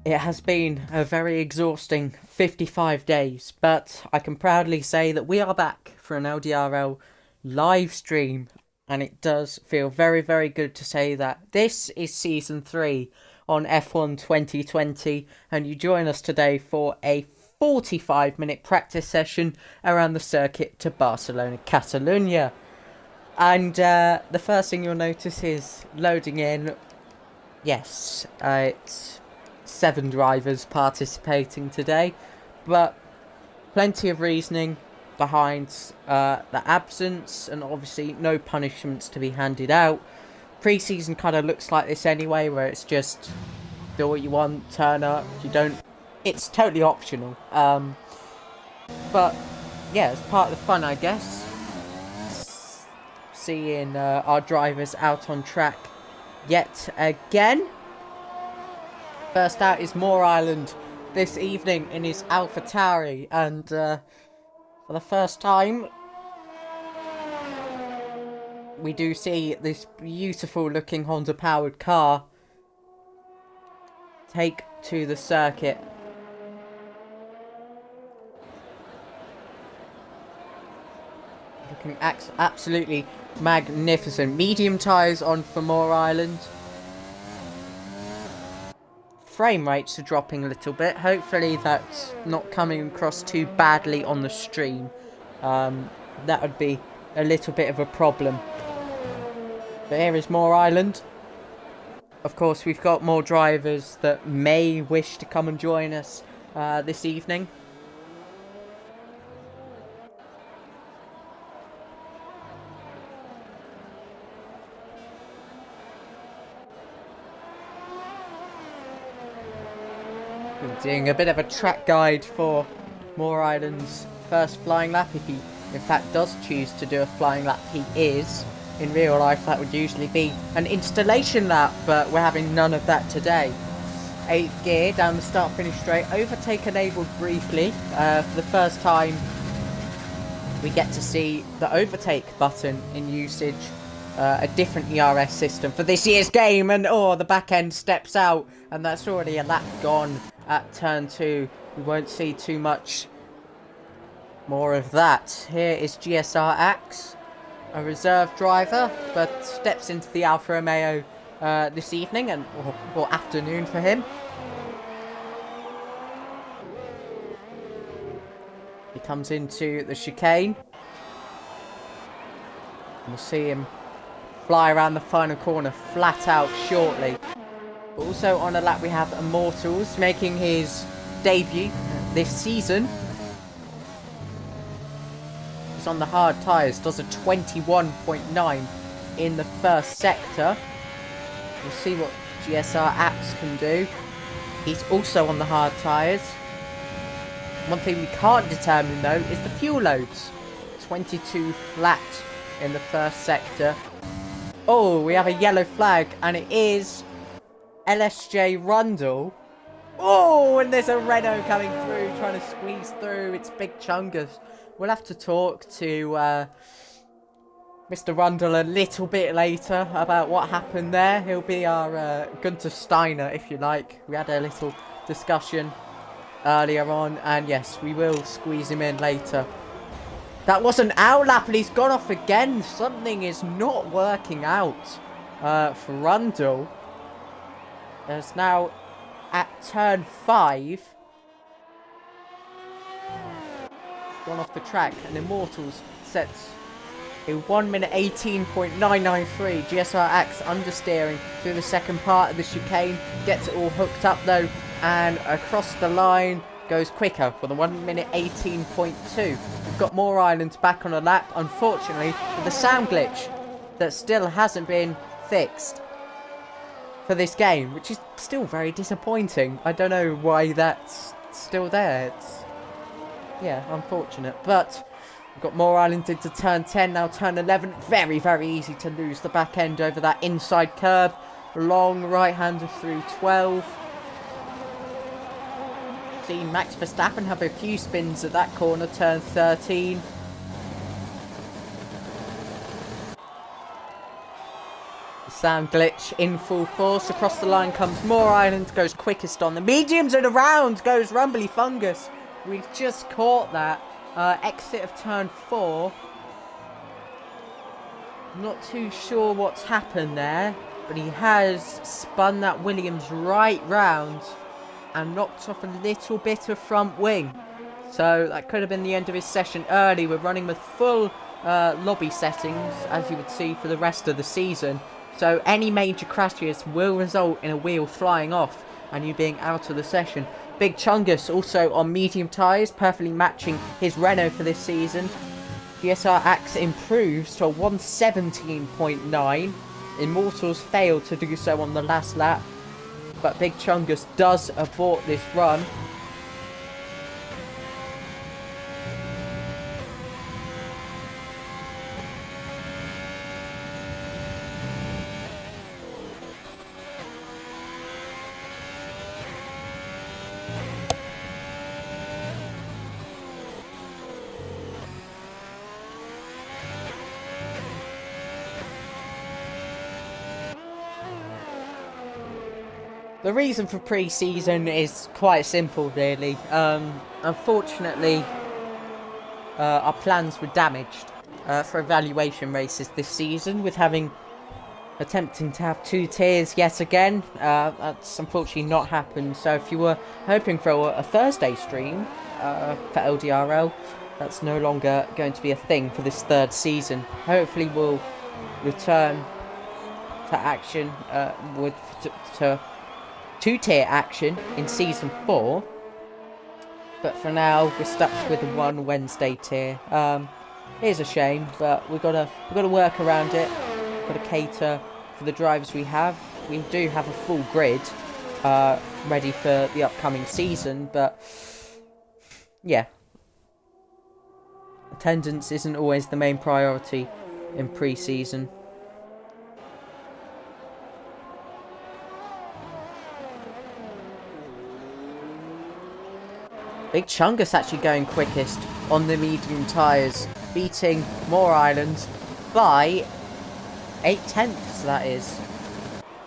It has been a very exhausting 55 days, but I can proudly say that we are back for an LDRL live stream, and it does feel very, very good to say that this is Season 3 on F1 2020, and you join us today for a 45-minute practice session around the circuit to Barcelona, Catalonia. And the first thing you'll notice is loading in. Yes, it's 7 drivers participating today, but plenty of reasoning behind the absence, and obviously no punishments to be handed out. Preseason kind of looks like this anyway, where it's just do what you want, turn up. If you don't, it's totally optional. But yeah, it's part of the fun, I guess. Seeing our drivers out on track yet again. First out is Moore Island this evening in his AlphaTauri, and for the first time we do see this beautiful looking Honda powered car take to the circuit. Looking absolutely magnificent. Medium tyres on for Moore Island. Frame rates are dropping a little bit. Hopefully that's not coming across too badly on the stream. That would be a little bit of a problem. But here is Moore Island. Of course, we've got more drivers that may wish to come and join us this evening. Doing a bit of a track guide for Moore Island's first flying lap. If he in fact does choose to do a flying lap, he is. In real life that would usually be an installation lap, but we're having none of that today. 8th gear down the start finish straight, overtake enabled briefly. For the first time we get to see the overtake button in usage. A different ERS system for this year's game, and the back end steps out, and that's already a lap gone at turn 2. We won't see too much more of that. Here is GSR Axe, a reserve driver, but steps into the Alfa Romeo this evening, or afternoon for him. He comes into the chicane. We'll see him fly around the final corner flat out shortly. But also on a lap we have Immortals making his debut this season. He's on the hard tyres, does a 21.9 in the first sector. We'll see what GSR Axe can do. He's also on the hard tyres. One thing we can't determine though is the fuel loads. 22 flat in the first sector. Oh, we have a yellow flag, and it is LSJ Rundle. Oh, and there's a Renault coming through, trying to squeeze through. It's Big Chungus. We'll have to talk to Mr. Rundle a little bit later about what happened there. He'll be our Gunter Steiner, if you like. We had a little discussion earlier on, and yes, we will squeeze him in later. That wasn't our lap, and he's gone off again. Something is not working out for Rundle. There's now at turn 5. Gone off the track, and Immortals sets a 1 minute 18.993. GSR Axe understeering through the second part of the chicane. Gets it all hooked up though, and across the line goes quicker for the 1 minute 18.2. We've got Moore Island back on a lap, unfortunately, with a sound glitch that still hasn't been fixed for this game, which is still very disappointing. I don't know why that's still there. It's, yeah, unfortunate. But we've got Moore Island into turn 10, now turn 11. Very, very easy to lose the back end over that inside curb. Long right-hander through 12. Seen Max Verstappen have a few spins at that corner, turn 13. Sound glitch in full force. Across the line comes Moore Island. Goes quickest on the mediums and around goes Rumbly Fungus. We've just caught that. Exit of turn 4. Not too sure what's happened there. But he has spun that Williams right round. And knocked off a little bit of front wing. So that could have been the end of his session early. We're running with full lobby settings, as you would see for the rest of the season. So any major crashes will result in a wheel flying off and you being out of the session. Big Chungus also on medium tyres, perfectly matching his Renault for this season. GSR Axe improves to a 117.9. Immortals failed to do so on the last lap. But Big Chungus does abort this run. The reason for pre-season is quite simple, really. Unfortunately, our plans were damaged for evaluation races this season, with attempting to have 2 tiers yet again. That's unfortunately not happened. So if you were hoping for a Thursday stream for LDRL, that's no longer going to be a thing for this 3rd season. Hopefully we'll return to action to 2-tier action in season 4, but for now we're stuck with the 1 Wednesday tier. It is a shame, but we've got to work around it. We've got to cater for the drivers we have. We do have a full grid ready for the upcoming season, but yeah, attendance isn't always the main priority in pre-season. Big Chungus actually going quickest on the medium tyres, beating Moore Island by 8/10, that is.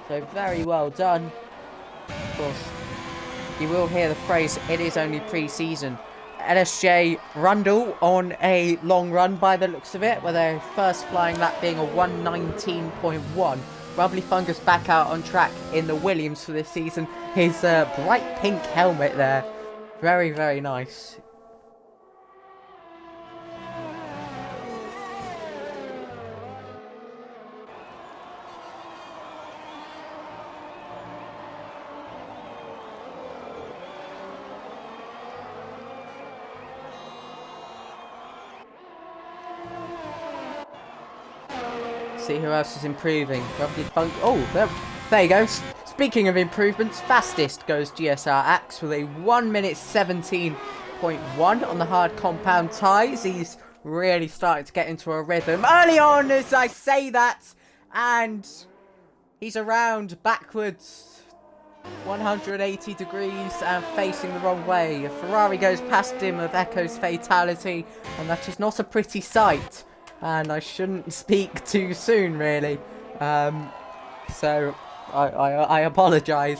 So very well done. Of course, you will hear the phrase, it is only pre-season. LSJ Rundle on a long run by the looks of it, with their first flying lap being a 119.1. Rumbly Fungus back out on track in the Williams for this season. His bright pink helmet there. Very, very nice. See who else is improving. Oh, there you go. Speaking of improvements, fastest goes GSR Axe with a 1:17.1 on the hard compound tyres. He's really starting to get into a rhythm early on as I say that. And he's around backwards 180 degrees and facing the wrong way. A Ferrari goes past him with Echo's fatality, and that is not a pretty sight. And I shouldn't speak too soon, really. So I apologise.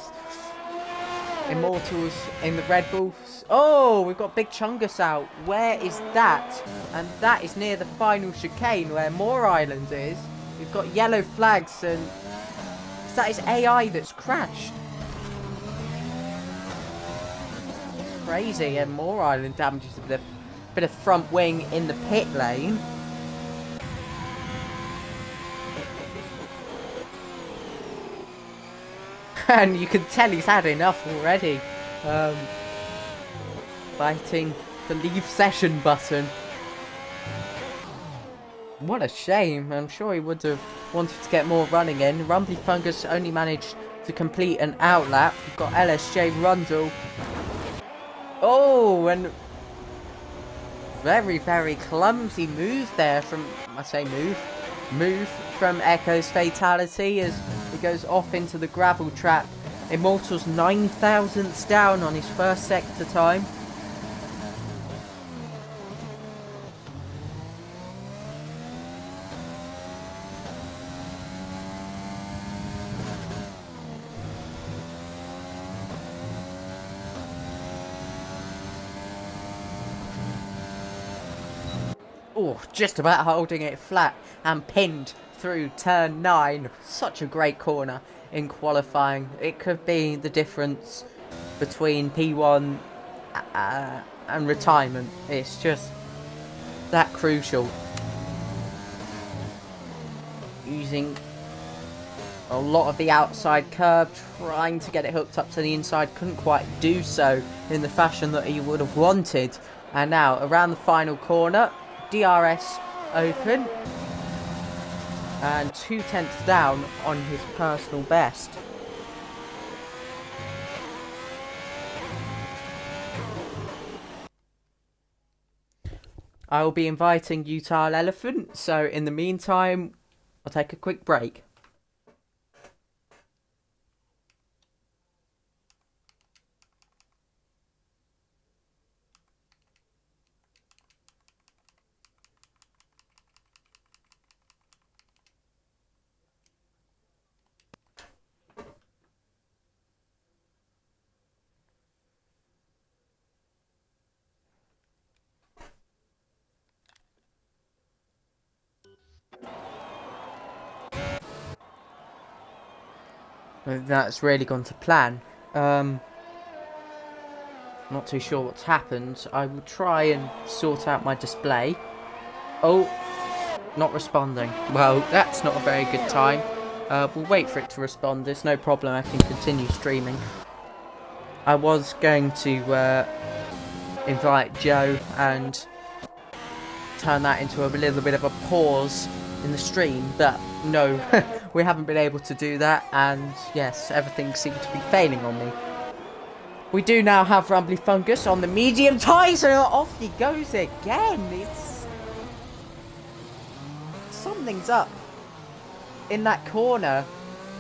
Immortals in the Red Bulls. Oh, we've got Big Chungus out. Where is that? And that is near the final chicane where Moore Island is. We've got yellow flags, and that is AI that's crashed. Crazy, and Moore Island damages a bit of front wing in the pit lane. And you can tell he's had enough already. Biting the leave session button. What a shame. I'm sure he would have wanted to get more running in. Rumbly Fungus only managed to complete an outlap. We've got LSJ Rundle. Oh, and very, very clumsy move there from, I say move from Echo's fatality as he goes off into the gravel trap. Immortals 9 thousandths down on his first sector time. Oh, just about holding it flat and pinned through turn 9. Such a great corner in qualifying. It could be the difference between P1 and retirement. It's just that crucial. Using a lot of the outside curb, trying to get it hooked up to the inside, couldn't quite do so in the fashion that he would have wanted. And now around the final corner, DRS open and 0.2 down on his personal best. I will be inviting Utah Elephant, so in the meantime, I'll take a quick break. That's really gone to plan. Not too sure what's happened. I will try and sort out my display. Oh, not responding. Well, that's not a very good time. We'll wait for it to respond. There's no problem. I can continue streaming. I was going to invite Joe and turn that into a little bit of a pause in the stream, but no, we haven't been able to do that, and yes, everything seemed to be failing on me. We do now have Rumbly Fungus on the medium tyres, and off he goes again. It's... something's up in that corner.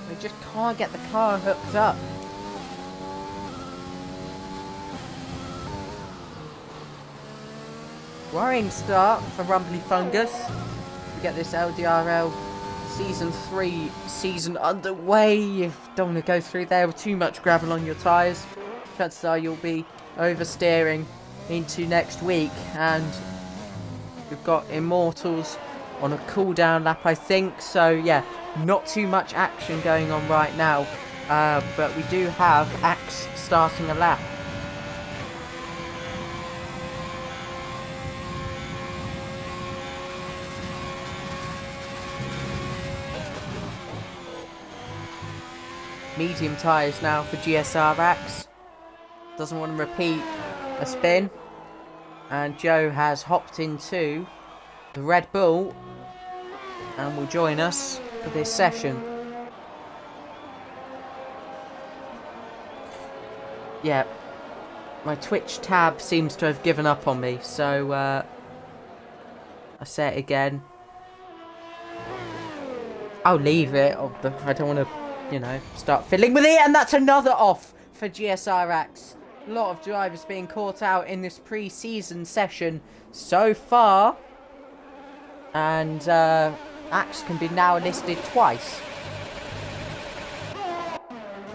We just can't get the car hooked up. Worrying start for Rumbly Fungus. We get this LDRL Season 3 season underway. You don't want to go through there with too much gravel on your tyres. Chances are you'll be oversteering into next week. And we've got Immortals on a cooldown lap, I think. So, yeah, not too much action going on right now. But we do have Axe starting a lap. Medium tyres now for GSR Axe. Doesn't want to repeat a spin. And Joe has hopped into the Red Bull and will join us for this session. Yeah, my Twitch tab seems to have given up on me, so I say it again. I'll leave it. I don't want to, you know, start fiddling with it. And that's another off for GSR Axe. A lot of drivers being caught out in this pre-season session so far. And Axe can be now listed twice.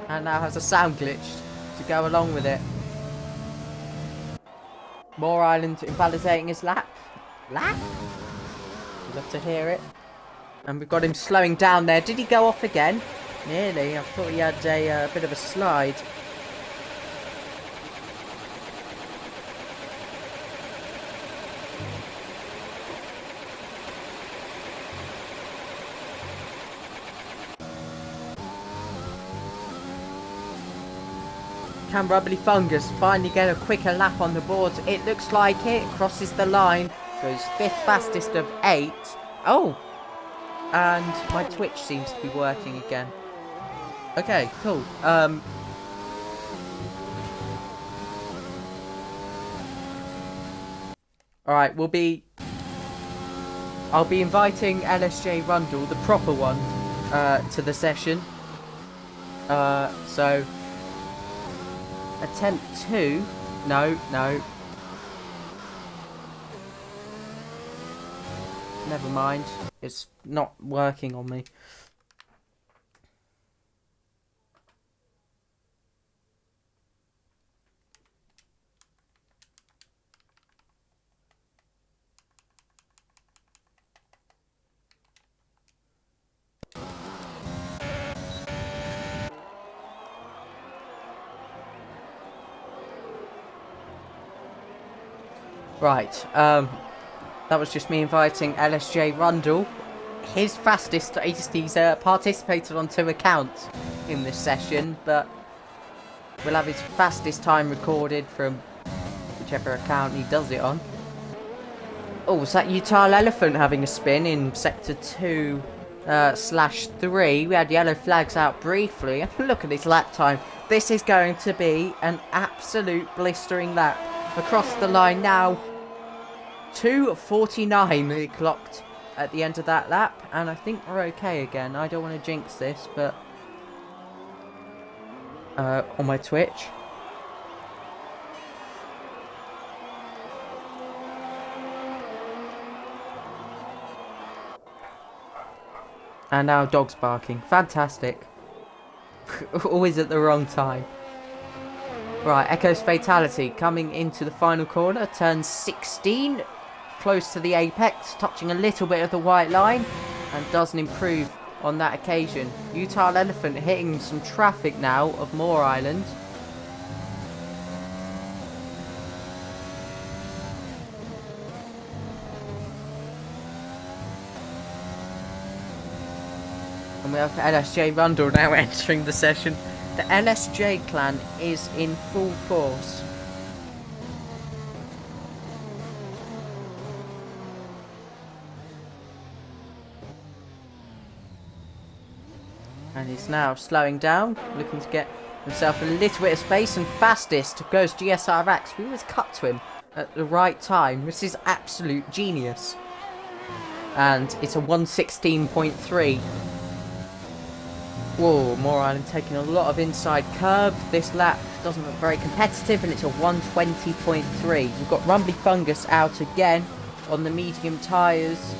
And now has a sound glitch to go along with it. More Island invalidating his lap. Lap? I'd love to hear it. And we've got him slowing down there. Did he go off again? Nearly. I thought he had a bit of a slide. Can Rumbly Fungus finally get a quicker lap on the board? It looks like it. Crosses the line. Goes 5th fastest of 8. Oh! And my Twitch seems to be working again. Okay, cool. Alright, I'll be inviting LSJ Rundle, the proper one, to the session. So... attempt 2. No. Never mind. It's not working on me. Right, that was just me inviting LSJ Rundle. His fastest, he's participated on 2 accounts in this session, but we'll have his fastest time recorded from whichever account he does it on. Oh, was that Utah Elephant having a spin in Sector 2/3? We had yellow flags out briefly, and look at his lap time. This is going to be an absolute blistering lap. Across the line now, 2:49 he clocked at the end of that lap, and I think we're okay again. I don't want to jinx this, but on my Twitch. And now dogs barking. Fantastic. Always at the wrong time. Right, Echo's Fatality coming into the final corner. Turn 16. Close to the apex. Touching a little bit of the white line. And doesn't improve on that occasion. Utah Elephant hitting some traffic now of Moore Island. And we have LSJ Rundle now entering the session. The LSJ clan is in full force. And he's now slowing down, looking to get himself a little bit of space, and fastest goes GSRX. We always cut to him at the right time. This is absolute genius. And it's a 1:16.3. Whoa, Moore Island taking a lot of inside curb. This lap doesn't look very competitive, and it's a 1:20.3. We've got Rumbly Fungus out again on the medium tyres.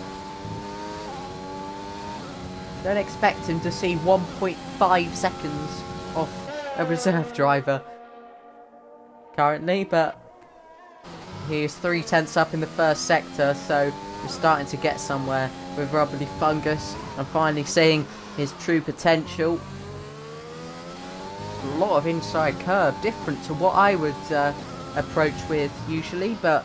Don't expect him to see 1.5 seconds off a reserve driver currently, but he is 3/10 up in the first sector, so we're starting to get somewhere with Rumbly Fungus and finally seeing his true potential. A lot of inside curb, different to what I would approach with usually, but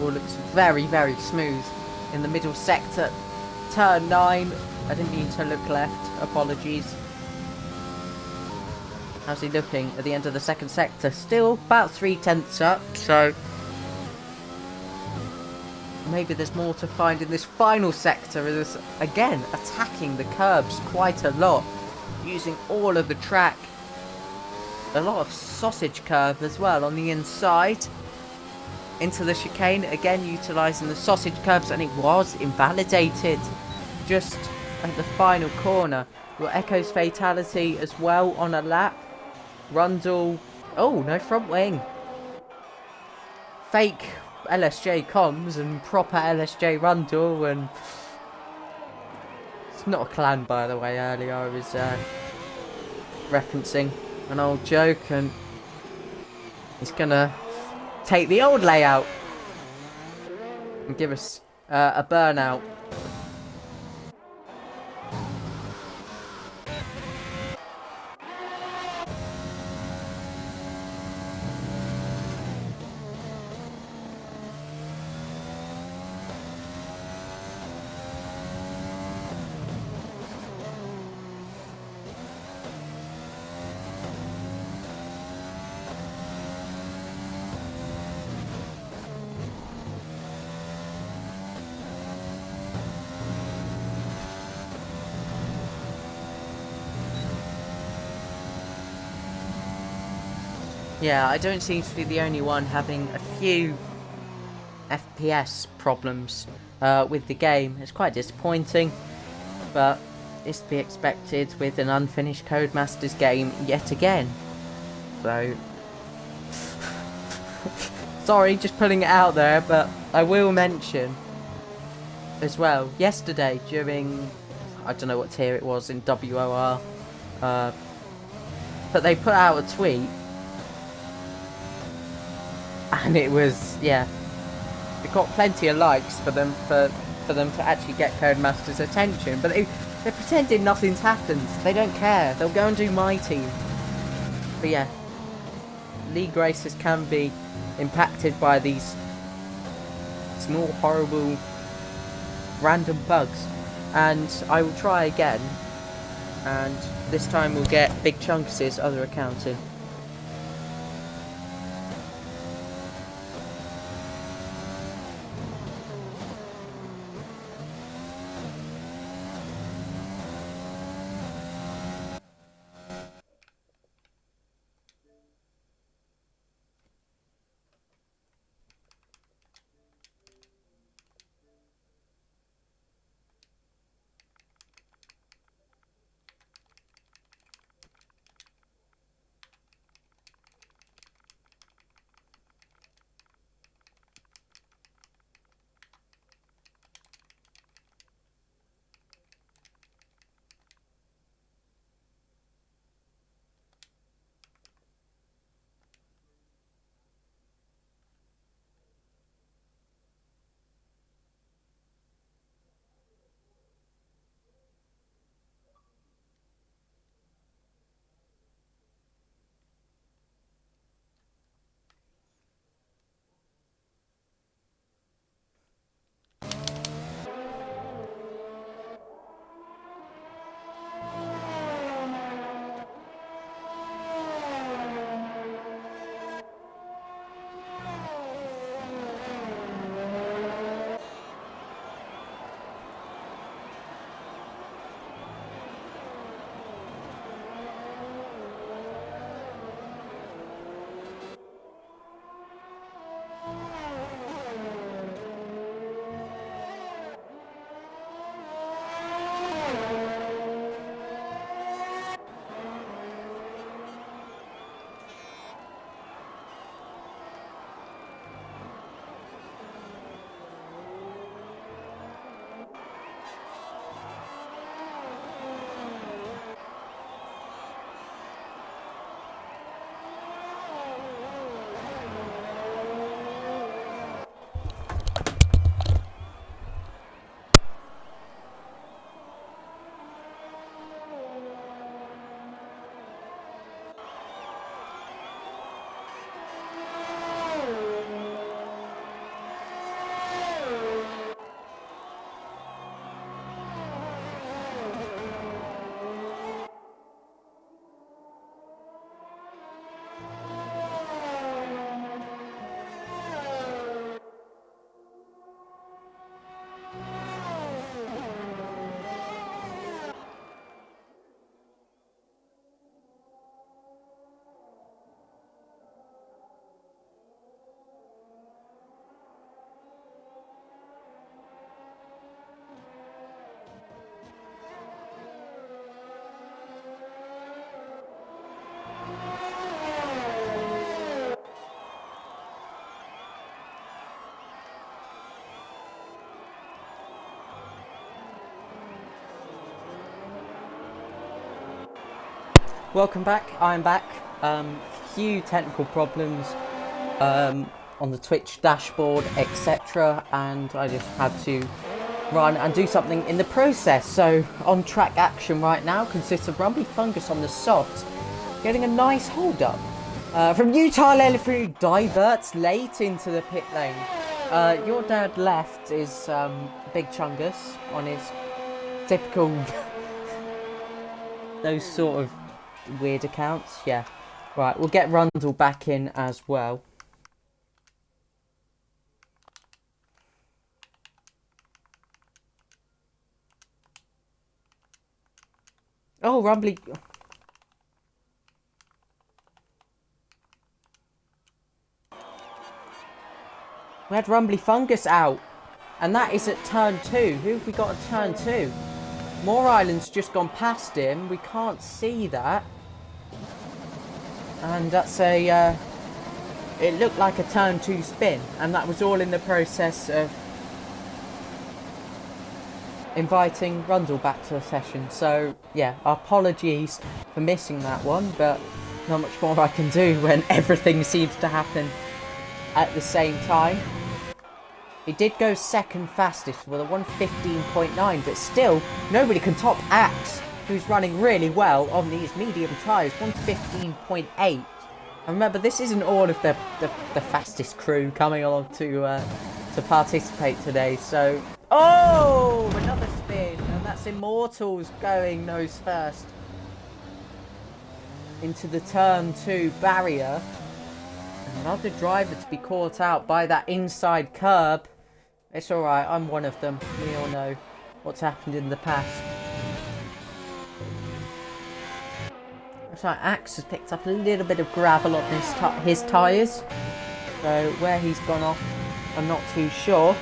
all looks very, very smooth. In the middle sector, turn 9. I didn't mean to look left, apologies. How's he looking at the end of the second sector? Still about 3/10 up, so maybe there's more to find in this final sector. Is again attacking the curbs quite a lot, using all of the track. A lot of sausage curve as well on the inside. Into the chicane, again utilising the sausage curves, and it was invalidated just at the final corner. Your Echo's Fatality as well on a lap. Rundle, oh no, front wing. Fake LSJ comms and proper LSJ Rundle, and it's not a clan, by the way. Earlier I was referencing an old joke, and he's gonna take the old layout and give us a burnout. Yeah, I don't seem to be the only one having a few FPS problems with the game. It's quite disappointing, but it's to be expected with an unfinished Codemasters game yet again. So, sorry, just putting it out there, but I will mention as well, yesterday during, I don't know what tier it was in WOR, but they put out a tweet. And it was, yeah, it got plenty of likes for them to actually get Codemasters' attention, but they're pretending nothing's happened. They don't care. They'll go and do my team. But yeah, league races can be impacted by these small, horrible, random bugs. And I will try again, and this time we'll get Big Chunks' other account in. Welcome back, I'm back. Few technical problems on the Twitch dashboard, etc. And I just had to run and do something in the process. So on track action right now consists of Rumbly Fungus on the soft, getting a nice hold up. From Utah LDRL diverts late into the pit lane. Your dad left is Big Chungus on his typical those sort of weird accounts. Yeah, right, we'll get Rundle back in as well. Oh, Rumbly. We had Rumbly Fungus out, and that is at turn 2. Who have we got at turn 2? Moore Island's just gone past him. We can't see that. And that's a, it looked like a turn 2 spin, and that was all in the process of inviting Rundle back to the session. So, yeah, apologies for missing that one, but not much more I can do when everything seems to happen at the same time. He did go second fastest with a 1:15.9, but still, nobody can top Axe, who's running really well on these medium tyres, 1:15.8. Remember, this isn't all of the fastest crew coming along to participate today. So, oh, another spin, and that's Immortals going nose first into the turn 2 barrier. Another driver to be caught out by that inside curb. It's alright, I'm one of them. We all know what's happened in the past. Looks like Axe has picked up a little bit of gravel on his tyres. So where he's gone off, I'm not too sure.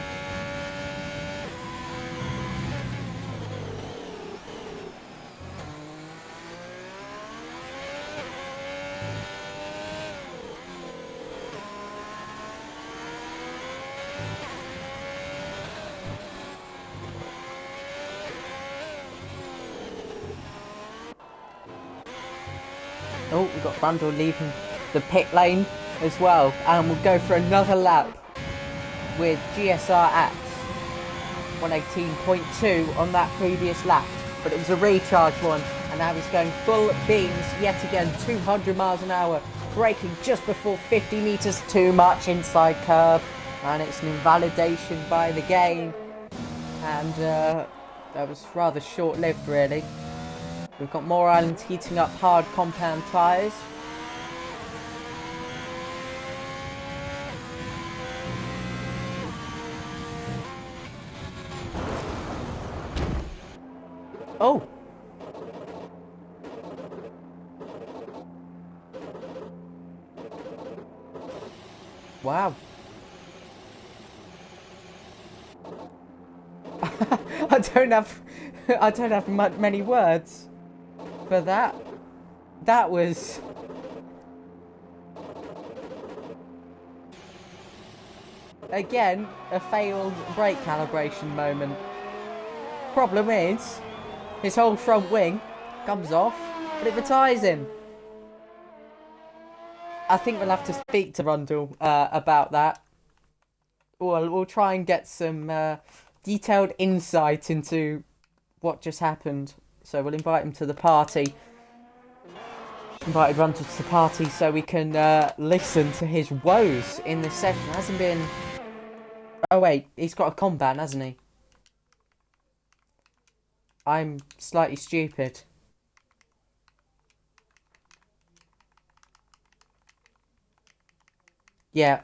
Oh, we've got Randall leaving the pit lane as well. And we'll go for another lap with GSR at 118.2 on that previous lap. But it was a recharge one. And now he's going full beams yet again. 200 miles an hour. Braking just before 50 metres. Too much inside curb. And it's an invalidation by the game. And that was rather short-lived, really. We've got Moore Island heating up hard compound tyres. Oh! Wow. I don't have many words for that. That was... Again, a failed brake calibration moment. Problem is, his whole front wing comes off, but it retires him. I think we'll have to speak to Rundle about that. We'll try and get some detailed insight into what just happened. So we'll invite him to the party. Invited Rundle to the party so we can listen to his woes in this session. Hasn't been... Oh wait, he's got a combat, hasn't he? I'm slightly stupid. Yeah.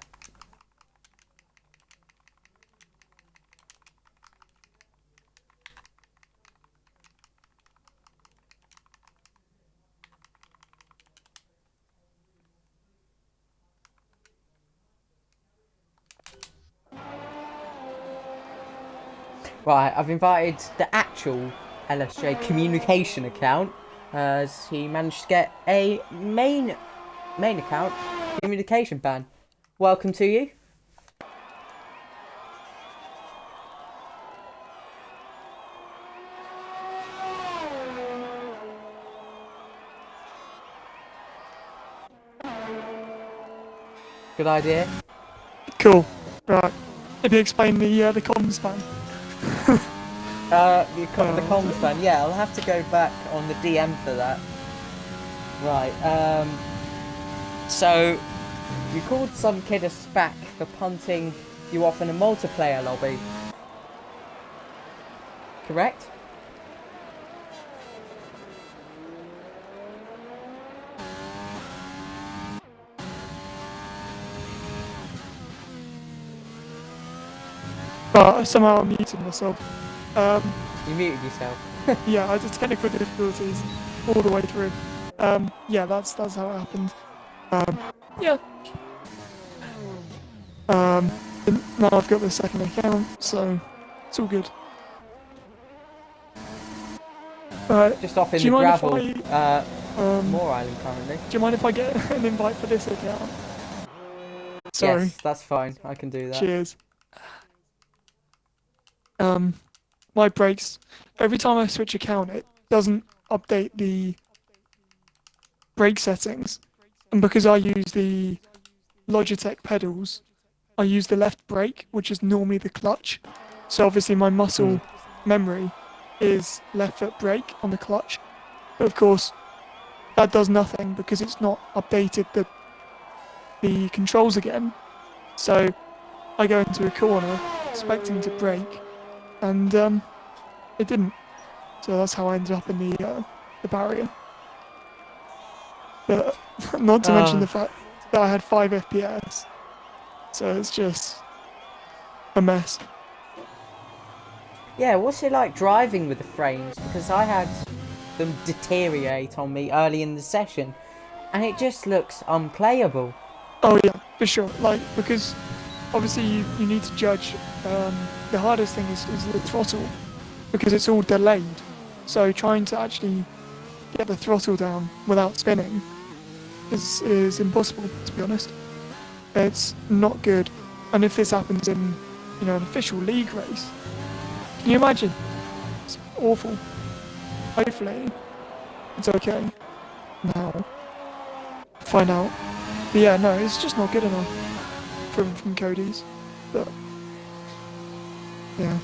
Right, I've invited the actual LSJ communication account, as he managed to get a main account communication ban. Welcome to you. Good idea. Cool. Right. Maybe explain the comms ban. The comms ban. Yeah, I'll have to go back on the DM for that. Right. So you called some kid a spack for punting you off in a multiplayer lobby. Correct? But somehow I muted myself. You muted yourself. Yeah, I did technical difficulties all the way through. Yeah, that's how it happened. Yeah. Now I've got the second account, so it's all good. Just off in the gravel, Moore Island currently. Do you mind if I get an invite for this account? Sorry. Yes, that's fine. I can do that. Cheers. My brakes, every time I switch account, it doesn't update the brake settings. And because I use the Logitech pedals, I use the left brake, which is normally the clutch. So obviously my muscle memory is left foot brake on the clutch. But of course, that does nothing because it's not updated the the controls again. So I go into a corner expecting to brake, and it didn't. So that's how I ended up in the barrier. But not to mention the Oh, fact that I had 5 FPS. So it's just a mess. yeah. What's it like driving with the frames? Because I had them deteriorate on me early in the session, and it just looks unplayable. Oh yeah, for sure. Like, because obviously you need to judge. The hardest thing is the throttle, because it's all delayed. So trying to actually get the throttle down without spinning is impossible, to be honest. It's not good. And if this happens in, an official league race, can you imagine? It's awful. Hopefully, it's okay. Now, find out. But yeah, no, it's just not good enough from Cody's. But yeah,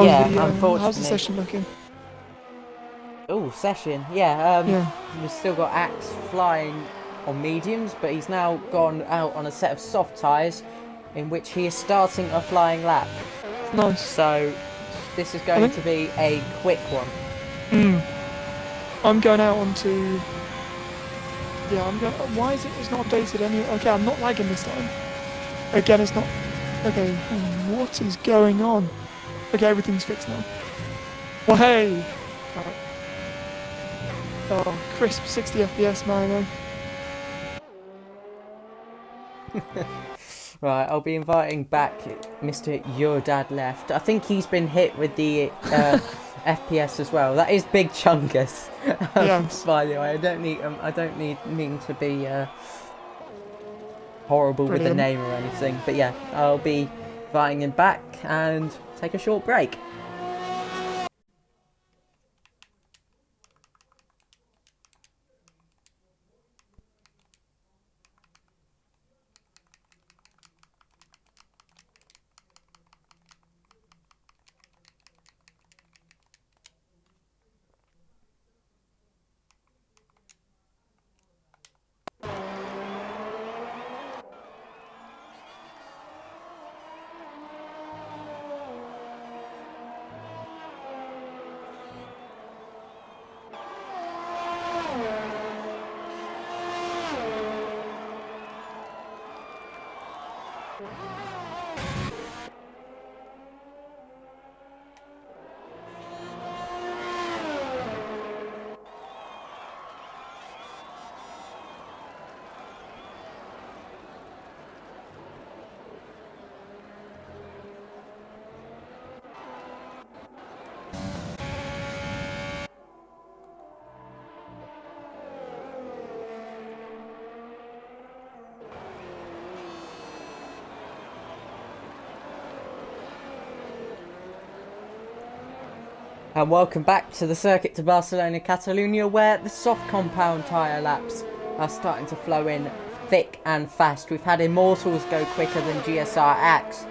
Yeah, how's the unfortunately. session looking? Oh, session. Yeah. Yeah, We've still got Axe flying on mediums, but he's now gone out on a set of soft tyres, in which he is starting a flying lap. nice. So this is I going think to be a quick one. I'm going out onto. Yeah, I'm going. Why is it? It's not updated any. Okay, I'm not lagging this time. Again, it's not. Okay, what is going on? Okay, everything's fixed now. Well, hey. Right. Oh, crisp 60 FPS, man. Right, I'll be inviting back Mr. Your Dad Left. I think he's been hit with the FPS as well. That is Big Chungus. Yes. By the way, I don't need mean to be horrible with the Brilliant. name or anything. But yeah, I'll be inviting him back and take a short break. And welcome back to the Circuit to Barcelona, Catalonia, where the soft compound tyre laps are starting to flow in thick and fast. We've had Immortals go quicker than GSR Axe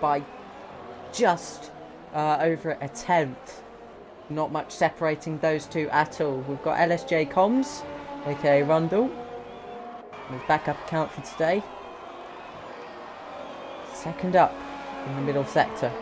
by just over a tenth. Not much separating those two at all. We've got LSJ Comms, aka Rundle, his backup account for today. Second up in the middle sector.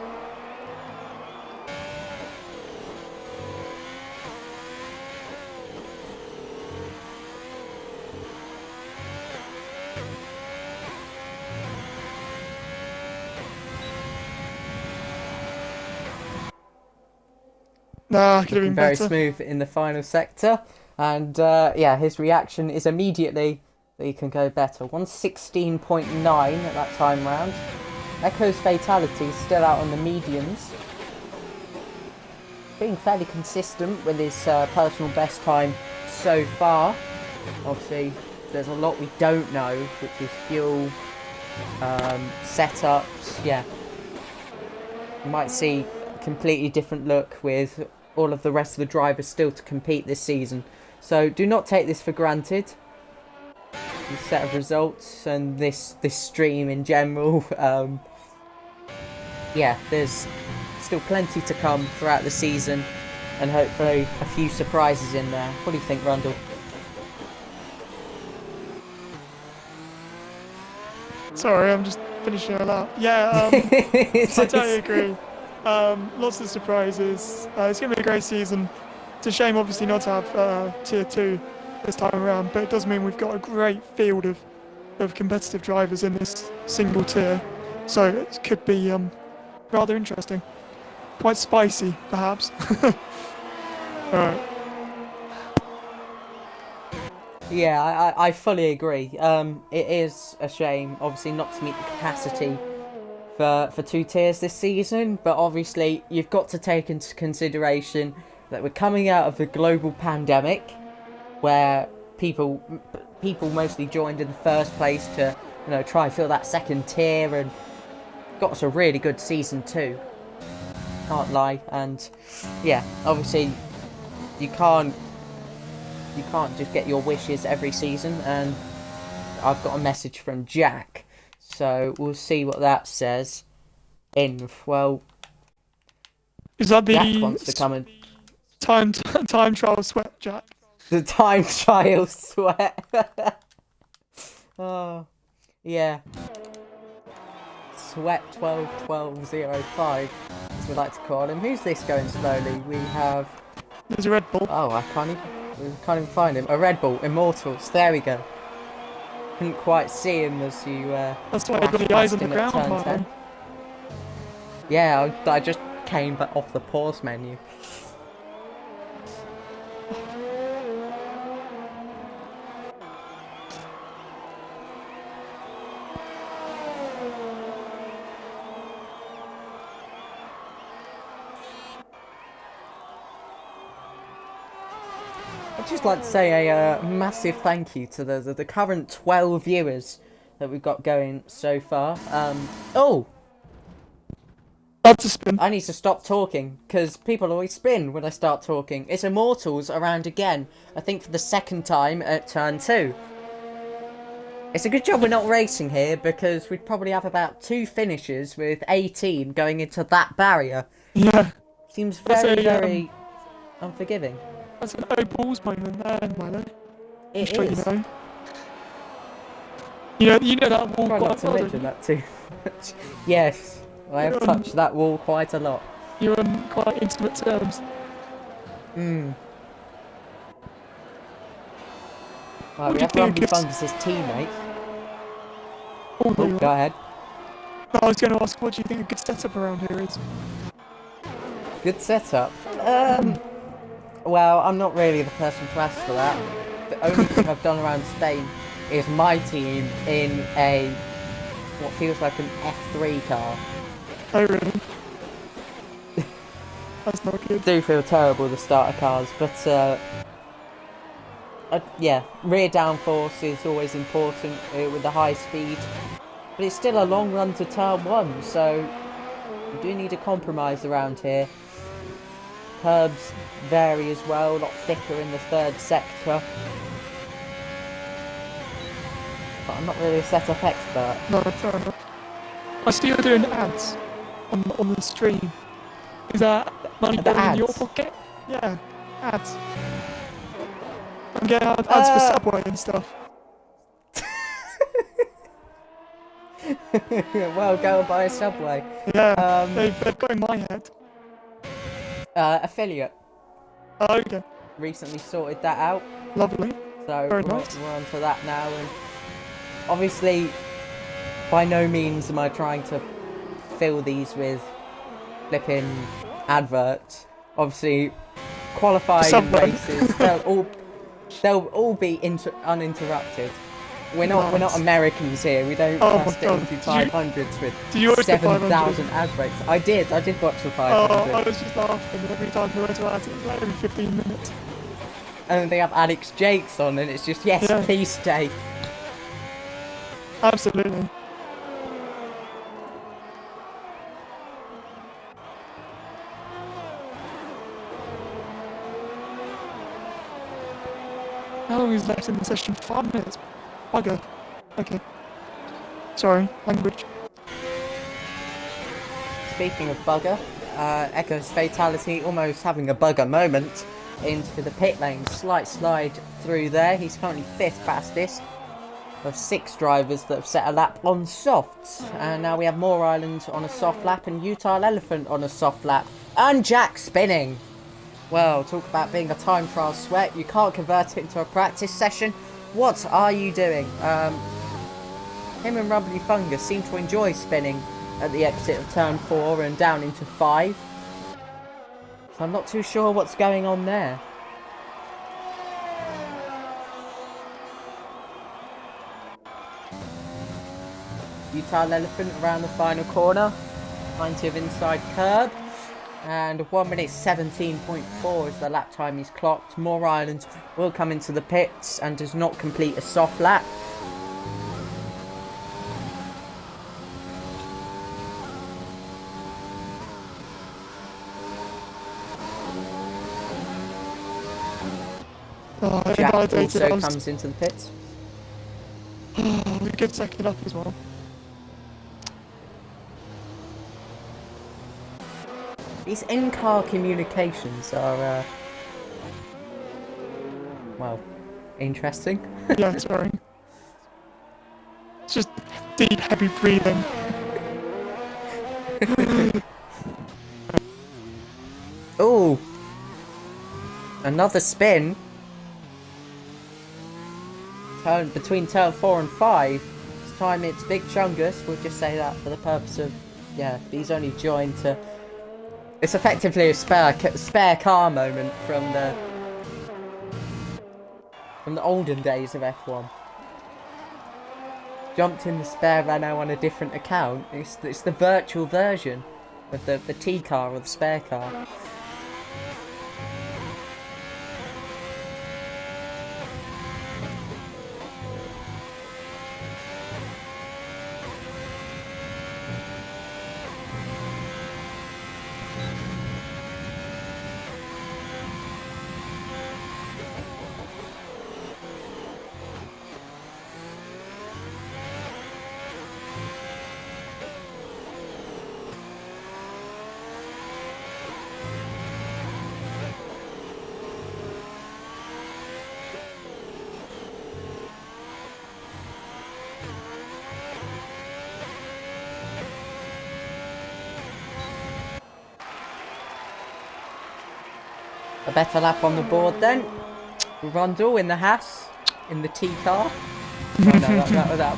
Nah, could have Looking been very better. smooth in the final sector. And yeah, his reaction is immediately that he can go better. 116.9 at that time round. Echo's Fatality still out on the mediums. Being fairly consistent with his personal best time so far. Obviously, there's a lot we don't know, which is fuel, setups, yeah. You might see a completely different look with all of the rest of the drivers still to compete this season. So do not take this for granted. This set of results and this stream in general. Yeah, there's still plenty to come throughout the season. and hopefully a few surprises in there. What do you think, Rundle? Sorry, I'm just finishing it up. Yeah, I totally agree. Lots of surprises. It's going to be a great season. It's a shame, obviously, not to have Tier 2 this time around, but it does mean we've got a great field of competitive drivers in this single tier. So it could be rather interesting. Quite spicy, perhaps. Alright. Yeah, I fully agree. It is a shame, obviously, not to meet the capacity for 2 tiers this season, but obviously you've got to take into consideration that we're coming out of the global pandemic, where people mostly joined in the first place to try and fill that second tier, and got us a really good season 2. Can't lie, and yeah, obviously you can't just get your wishes every season, and I've got a message from Jack, so we'll see what that says. Well, Is that Jack the wants to come and time trial sweat, Jack? the time trial sweat. Oh, yeah. Sweat 121205, as we like to call him. Who's this going slowly? We have. There's a Red Bull. Oh, I can't even find him. A Red Bull, Immortals. There we go. Couldn't quite see him as you. That's why I got the eyes on the ground, man. Yeah, I just came back off the pause menu. I'd just like to say a massive thank you to the current 12 viewers that we've got going so far. Oh! That's a spin. I need to stop talking, because people always spin when I start talking. It's Immortals around again, I think for the second time at turn 2. It's a good job we're not racing here, because we'd probably have about 2 finishes with 18 going into that barrier. Yeah. Seems very unforgiving. That's an no balls moment there, Milo. It Sure is. You know that wall Try quite not to well. mention that too much. Yes, I have touched that wall quite a lot. You're on quite intimate terms. Right, we have Grumpy Fungus as teammate. Oh, Go ahead. I was going to ask, what do you think a good setup around here is? Good setup. Well, I'm not really the person to ask for that. The only thing I've done around Spain is my team in what feels like an F3 car. Oh, really? That's not good. I do feel terrible, the starter cars, but yeah, rear downforce is always important with the high speed, but it's still a long run to turn 1, so you do need a compromise around here. Curbs vary as well, a lot thicker in the third sector. But I'm not really a setup expert. No, fair enough. I see you're doing ads on the stream. Is that money going in your pocket? Yeah, ads. I'm getting ads for Subway and stuff. Well, go and buy a Subway. Yeah, they've got in my head. Affiliate. Oh, okay. Recently sorted that out. Lovely. So Very nice. we're on to that now, and obviously, by no means am I trying to fill these with flipping adverts. Obviously, qualifying races, they'll all be uninterrupted. We're not Americans here. We don't cast it into 500s with 7,000 ad breaks. I did watch the 500. I was just laughing every time we went to ads. It was like every 15 minutes. And they have Alex Jakes on, and it's just please stay. Absolutely. How long is left in the session? 5 minutes. Bugger. Okay. Sorry, language. speaking of bugger, Echo's fatality almost having a bugger moment into the pit lane. Slight slide through there. He's currently 5th fastest of 6 drivers that have set a lap on softs. And now we have Moore Island on a soft lap and Utah Elephant on a soft lap. And Jack spinning. Well, talk about being a time trial sweat. You can't convert it into a practice session. What are you doing? Him and Rumbly Fungus seem to enjoy spinning at the exit of turn 4 and down into 5. So I'm not too sure what's going on there. Utah Elephant around the final corner. 90 of inside curb. And 1 minute 17.4 is the lap time he's clocked. Moore Island will come into the pits and does not complete a soft lap. Jack also comes into the pits. We could second up as well. These in-car communications are, well, interesting. Yeah, it's very. It's just deep, heavy breathing. Oh, another spin. Between turn 4 and 5. This time it's Big Chungus. We'll just say that for the purpose of, yeah, he's only joined to. It's effectively a spare car moment from the olden days of F1. Jumped in the spare Renault on a different account. It's the virtual version of the T car or the spare car. A better lap on the board then. Rundle in the Haas, in the T car. Oh no,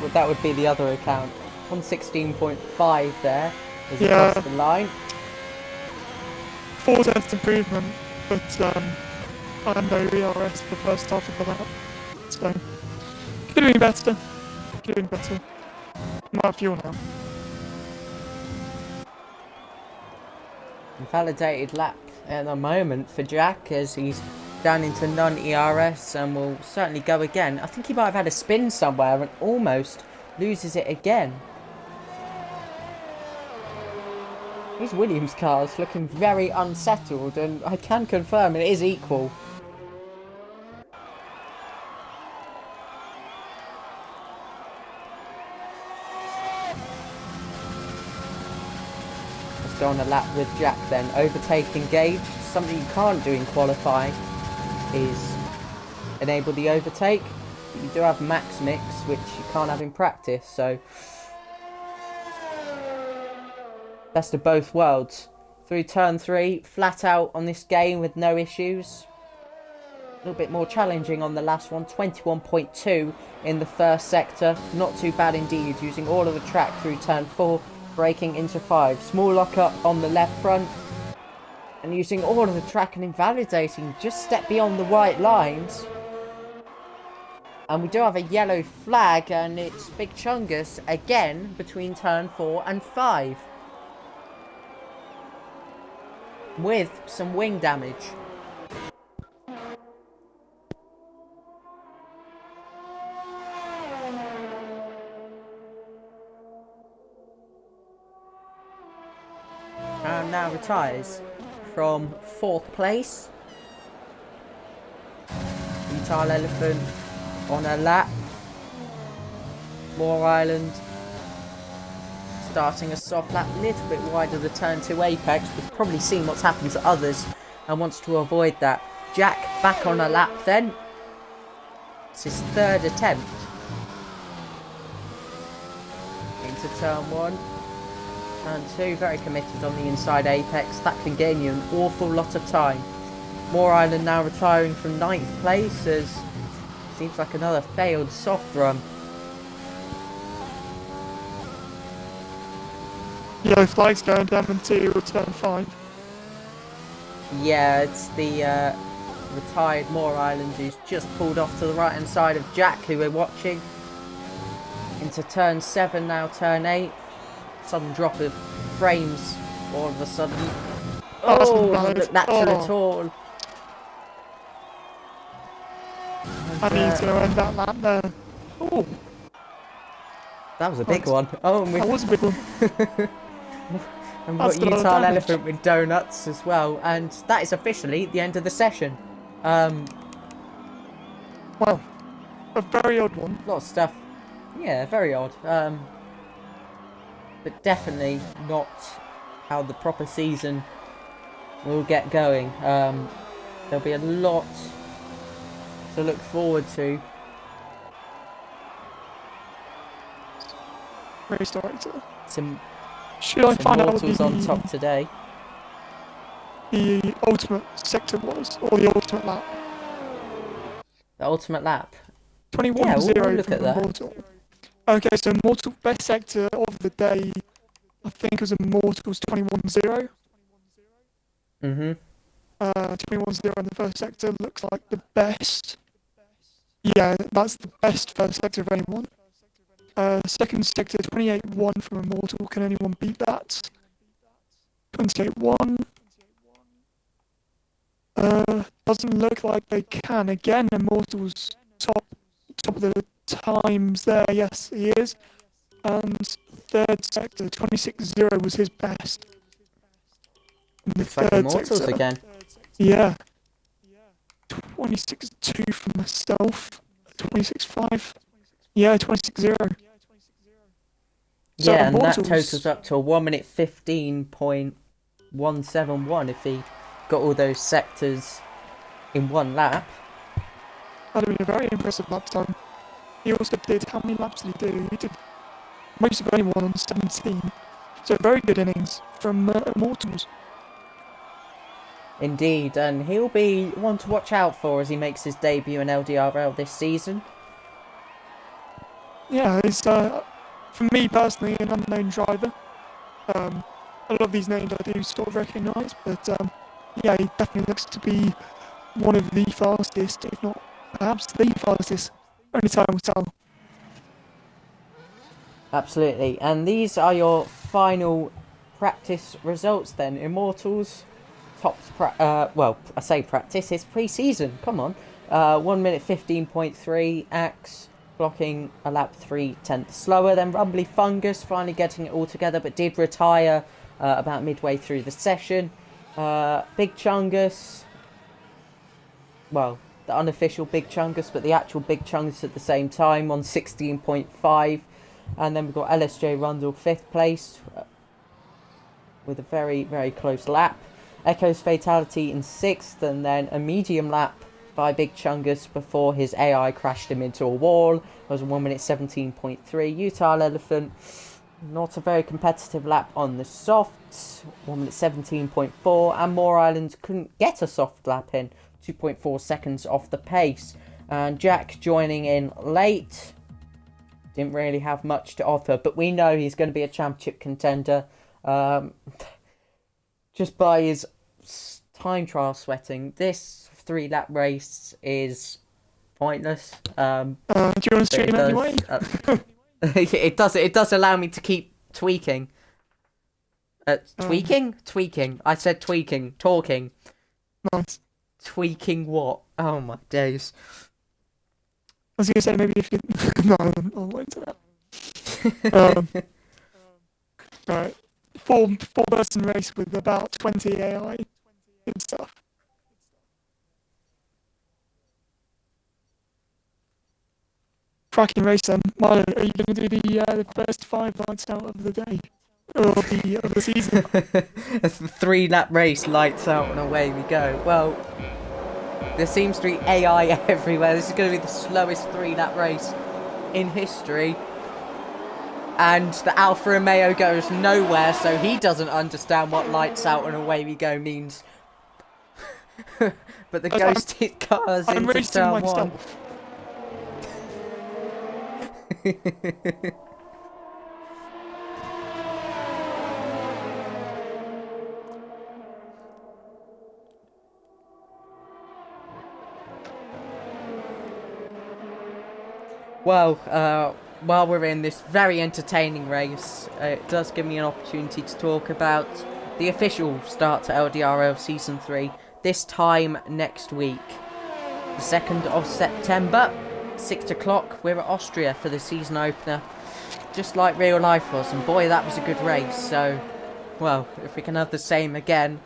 that would be the other account. 116.5 there as it across the line. 4 tenths improvement, but I know ERS for the first half of the lap. So, could have been better. Could have been better. I'm out of fuel now. Invalidated lap at the moment for Jack as he's down into non-ERS and will certainly go again. I think he might have had a spin somewhere and almost loses it again. These Williams cars looking very unsettled, and I can confirm it is equal. Let's go on a lap with Jack then. Overtake engaged. Something you can't do in qualifying is enable the overtake. But you do have max mix, which you can't have in practice, so best of both worlds. Through turn 3, flat out on this game with no issues. A little bit more challenging on the last one. 21.2 in the first sector. Not too bad indeed, using all of the track through turn 4, braking into 5. Small lock up on the left front. And using all of the track and invalidating just step beyond the white lines. And we do have a yellow flag, and it's Big Chungus again between turn 4 and 5. With some wing damage. And now retires from 4th place. Utah Elephant on a lap. Moore Island starting a soft lap, a little bit wide of the turn 2 apex. We've probably seen what's happened to others and wants to avoid that. Jack back on a lap then. It's his third attempt. Into turn 1. Turn 2, very committed on the inside apex. That can gain you an awful lot of time. Moore Island now retiring from 9th place as seems like another failed soft run. Yellow flag's going down into turn 5. Yeah, it's the retired Moore Island who's just pulled off to the right hand side of Jack, who we're watching. Into turn 7 now, turn 8. Sudden drop of frames all of a sudden. Oh, doesn't look natural at all. And he's going to end that lap there. Oh, that was a big one. Oh, and that was a big one. and we've got Utah Elephant with donuts as well. And that is officially the end of the session. Well, a very odd one. A lot of stuff. Yeah, very odd. But definitely not how the proper season will get going. There'll be a lot to look forward to. Race director. Should I find out what the on top today? The ultimate sector was, or the ultimate lap? The ultimate lap. 21-0 yeah, we'll look from at that. Immortal. Okay, so Immortal best sector of the day, I think it was Immortal's 21-0. 21-0 in the first sector looks like the best. Yeah, that's the best first sector of anyone. Second sector, 28-1 from Immortal. Can anyone beat that? 28-1. Doesn't look like they can. Again, Immortal's top of the times there. Yes, he is. And third sector, 26-0 was his best. In the Looks like Immortals sector. Again. Yeah. 26-2 for myself. 26-5. Yeah, 26-0. So yeah, and that totals up to a 1 minute 15.171 if he got all those sectors in one lap. That'd have been a very impressive lap time. He also did, how many laps did he do? He did most of anyone on 17. So very good innings from Immortals. Indeed, and he'll be one to watch out for as he makes his debut in LDRL this season. Yeah, he's, for me personally, an unknown driver. A lot of these names I do sort of recognise, but yeah, he definitely looks to be one of the fastest, if not perhaps the fastest. Only time will tell. Absolutely, and these are your final practice results then. Immortals, well, I say practice, it's pre-season, come on. 1 minute 15.3, Axe blocking a lap 3/10 slower than Rumbly Fungus, finally getting it all together, but did retire about midway through the session. Big Chungus, well, the unofficial Big Chungus, but the actual Big Chungus at the same time on 16.5. And then we've got LSJ Rundle 5th place with a very, very close lap. Echo's Fatality in 6th, and then a medium lap by Big Chungus before his AI crashed him into a wall. It was 1 minute 17.3. Utah Elephant, not a very competitive lap on the softs, 1 minute 17.4. And Moore Island couldn't get a soft lap in, 2.4 seconds off the pace. And Jack joining in late. Didn't really have much to offer, but we know he's going to be a championship contender. Just by his time trial sweating, this 3-lap race is pointless. Do you want to stream anyway? It does allow me to keep tweaking. Tweaking. I said tweaking. Talking. Nice. Tweaking what? Oh my days. I was going to say maybe if you... No, I'll wait to that. Right. Four-person race with about 20 AI and stuff. Cracking race then. Milo, are you going to do the first 5 lights out of the day? of the season. A 3-lap race, lights out, and away we go. Well, there seems to be AI everywhere. This is going to be the slowest 3-lap race in history. And the Alfa Romeo goes nowhere, so he doesn't understand what lights out and away we go means. But the ghosted cars I'm into racing turn 1. myself. Well, while we're in this very entertaining race, it does give me an opportunity to talk about the official start to LDRL Season 3, this time next week. The 2nd of September, 6 o'clock, we're at Austria for the season opener, just like real life was, and boy, that was a good race. So, well, if we can have the same again,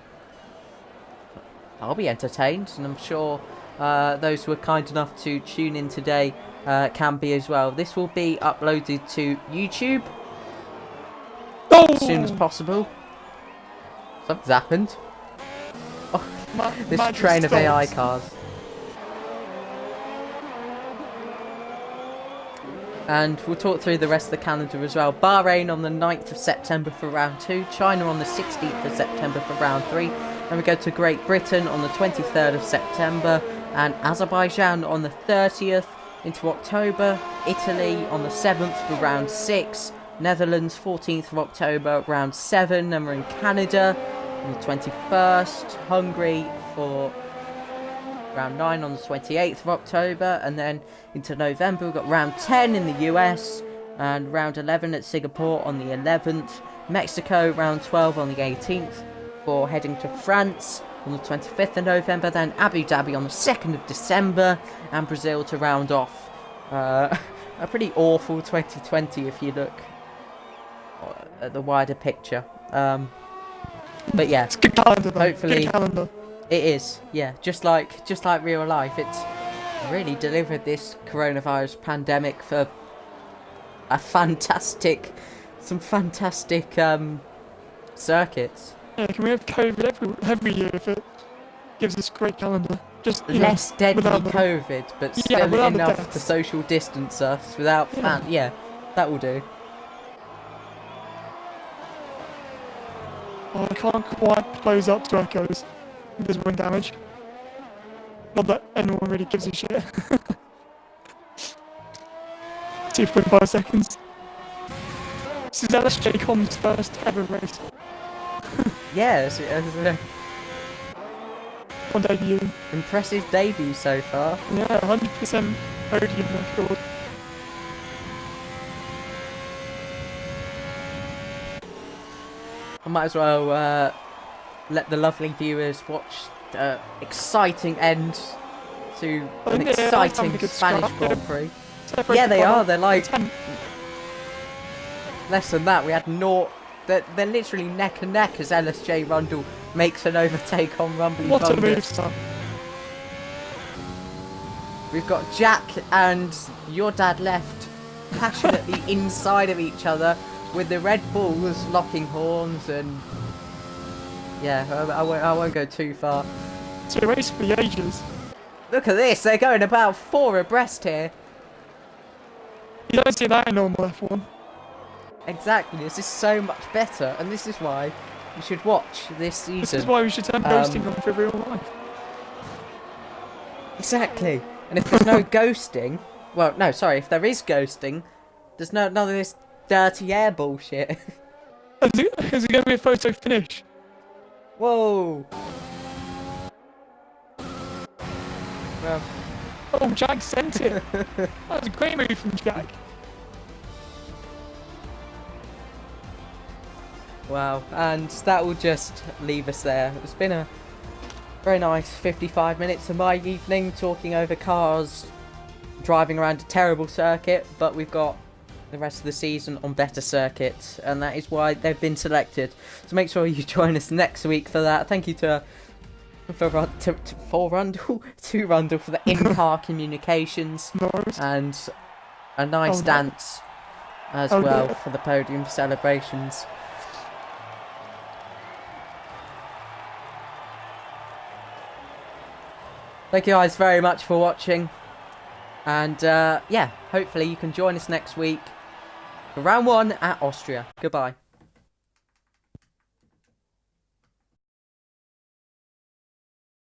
I'll be entertained, and I'm sure those who are kind enough to tune in today can be as well. This will be uploaded to YouTube as soon as possible. Something's happened. Oh, this train of AI cars. And we'll talk through the rest of the calendar as well. Bahrain on the 9th of September for round 2. China on the 16th of September for round 3. Then we go to Great Britain on the 23rd of September. And Azerbaijan on the 30th into October. Italy on the 7th for round 6. Netherlands 14th of October, round 7. Then we're in Canada on the 21st. Hungary for round 9 on the 28th of October, and then into November we've got round 10 in the US, and round 11 at Singapore on the 11th, Mexico round 12 on the 18th, for heading to France on the 25th of November, then Abu Dhabi on the 2nd of December, and Brazil to round off a pretty awful 2020 if you look at the wider picture. But yeah, It's a good calendar, though. hopefully Good calendar. it is, yeah, just like real life. It's really delivered this coronavirus pandemic for some fantastic circuits. Yeah, can we have COVID every year if it gives us a great calendar? Just Less deadly without the- COVID, but Yeah, still without the enough deaths. to social distance us without yeah, that will do. Oh, I can't quite close up to echoes. There's wind damage. Not that anyone really gives a shit. 2.5 seconds. This is LSJ.com's first ever race. Yes, On debut. impressive debut so far. Yeah, 100% podium record. I might as well let the lovely viewers watch the exciting end to an exciting Spanish Grand Prix. Yeah, they are. They're like less than that. We had naught. They're literally neck and neck as LSJ Rundle makes an overtake on Rumbly What a move, Fungus. son. We've got Jack and your dad left passionately inside of each other with the Red Bulls locking horns, and yeah, I won't go too far. It's a race for the ages. Look at this, they're going about 4 abreast here. You don't see that in normal F1. Exactly, this is so much better, and this is why you should watch this season. This is why we should turn ghosting on for real life. Exactly, and if there's no ghosting, well, no, sorry, if there is ghosting, there's none of this dirty air bullshit. Is it going to be a photo finish? Whoa. Well, Oh, Jack sent it. That was a great move from Jack. wow, and that will just leave us there. It's been a very nice 55 minutes of my evening talking over cars, driving around a terrible circuit, but we've got the rest of the season on better circuits, and that is why they've been selected. So make sure you join us next week for that. Thank you to Rundle for the in-car communications Nice. and a nice Oh, no. dance as Oh, well yeah. for the podium celebrations. Thank you guys very much for watching. And yeah, hopefully you can join us next week for round 1 at Austria. Goodbye.